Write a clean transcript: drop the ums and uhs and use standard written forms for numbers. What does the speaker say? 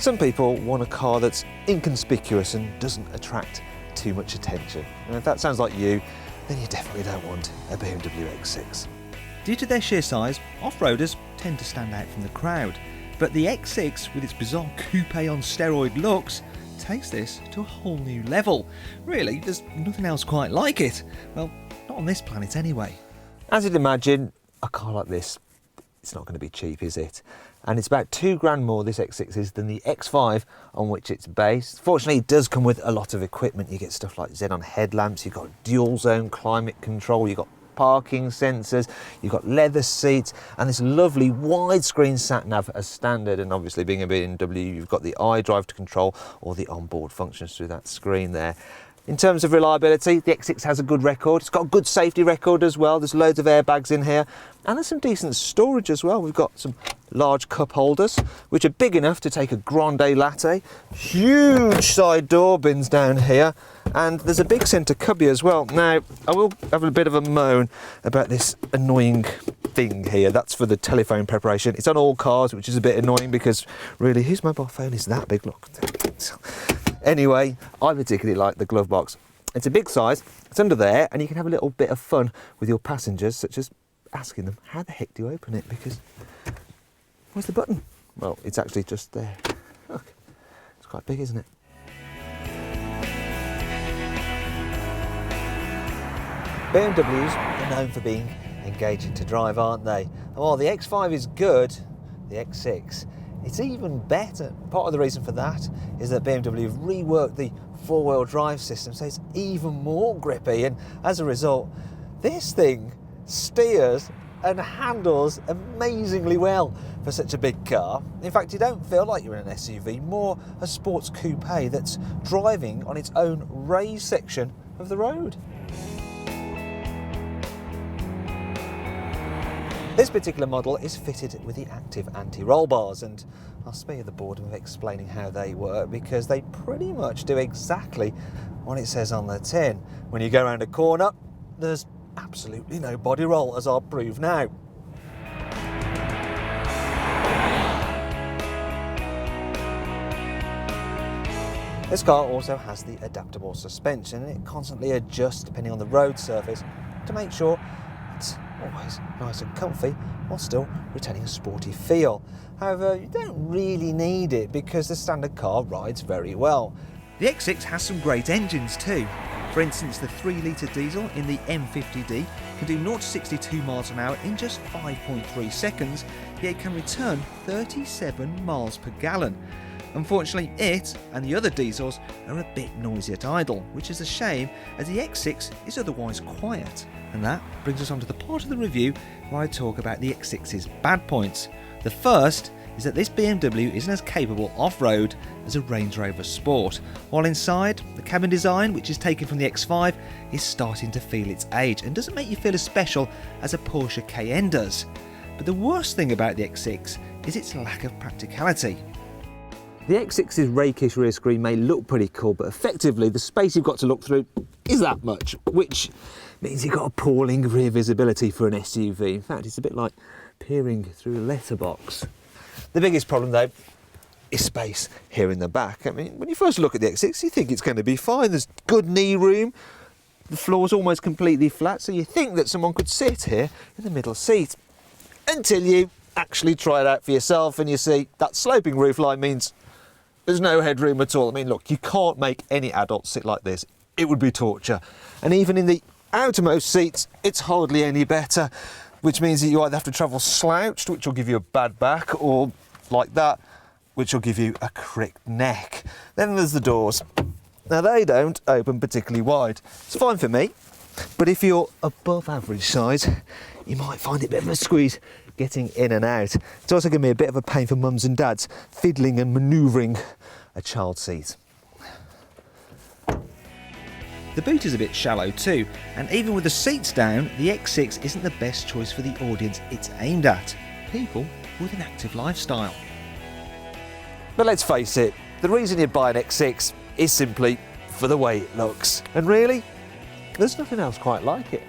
Some people want a car that's inconspicuous and doesn't attract too much attention. And if that sounds like you, then you definitely don't want a BMW X6. Due to their sheer size, off-roaders tend to stand out from the crowd. But the X6, with its bizarre coupe on steroid looks, takes this to a whole new level. Really, there's nothing else quite like it. Well, not on this planet anyway. As you'd imagine, a car like this, it's not going to be cheap, is it? And it's about £2,000 more, this X6 is, than the X5 on which it's based. Fortunately, it does come with a lot of equipment. You get stuff like xenon headlamps, you've got dual zone climate control, you've got parking sensors, you've got leather seats, and this lovely widescreen sat nav as standard. And obviously, being a BMW, you've got the iDrive to control all the onboard functions through that screen there. In terms of reliability, the X6 has a good record. It's got a good safety record as well. There's loads of airbags in here, and there's some decent storage as well. We've got some large cup holders, which are big enough to take a grande latte. Huge side door bins down here, and there's a big centre cubby as well. Now, I will have a bit of a moan about this annoying thing here. That's for the telephone preparation. It's on all cars, which is a bit annoying because really, whose mobile phone is that big? Look. Anyway, I particularly like the glove box. It's a big size, it's under there, and you can have a little bit of fun with your passengers, such as asking them, how the heck do you open it? Because, where's the button? Well, it's actually just there. Look, it's quite big, isn't it? BMWs are known for being engaging to drive, aren't they? And while the X5 is good, the X6, it's even better. Part of the reason for that is that BMW have reworked the four-wheel drive system, so it's even more grippy, and as a result, this thing steers and handles amazingly well for such a big car. In fact, you don't feel like you're in an SUV, more a sports coupe that's driving on its own raised section of the road. This particular model is fitted with the active anti-roll bars, and I'll spare you the boredom of explaining how they work because they pretty much do exactly what it says on the tin. When you go around a corner, there's absolutely no body roll, as I'll prove now. This car also has the adaptable suspension, and it constantly adjusts depending on the road surface to make sure it's always nice and comfy while still retaining a sporty feel. However, you don't really need it because the standard car rides very well. The X6 has some great engines too. For instance, the 3-litre diesel in the M50D can do 0 to 62 miles an hour in just 5.3 seconds, yet it can return 37 miles per gallon. Unfortunately, it and the other diesels are a bit noisy at idle, which is a shame as the X6 is otherwise quiet. And that brings us on to the part of the review where I talk about the X6's bad points. The first is that this BMW isn't as capable off-road as a Range Rover Sport, while inside, the cabin design, which is taken from the X5, is starting to feel its age and doesn't make you feel as special as a Porsche Cayenne does. But the worst thing about the X6 is its lack of practicality. The X6's rakish rear screen may look pretty cool, but effectively the space you've got to look through is that much, which means you've got appalling rear visibility for an SUV. In fact, it's a bit like peering through a letterbox. The biggest problem though is space here in the back. I mean, when you first look at the X6, you think it's going to be fine. There's good knee room, the floor's almost completely flat, so you think that someone could sit here in the middle seat until you actually try it out for yourself and you see that sloping roofline means there's no headroom at all. I mean, look, you can't make any adult sit like this. It would be torture. And even in the outermost seats, it's hardly any better, which means that you either have to travel slouched, which will give you a bad back, or like that, which will give you a cricked neck. Then there's the doors. Now, they don't open particularly wide. It's fine for me, but if you're above average size, you might find it a bit of a squeeze getting in and out. It's also going to be a bit of a pain for mums and dads fiddling and manoeuvring a child seat. The boot is a bit shallow too, and even with the seats down, the X6 isn't the best choice for the audience it's aimed at, people with an active lifestyle. But let's face it, the reason you'd buy an X6 is simply for the way it looks. And really, there's nothing else quite like it.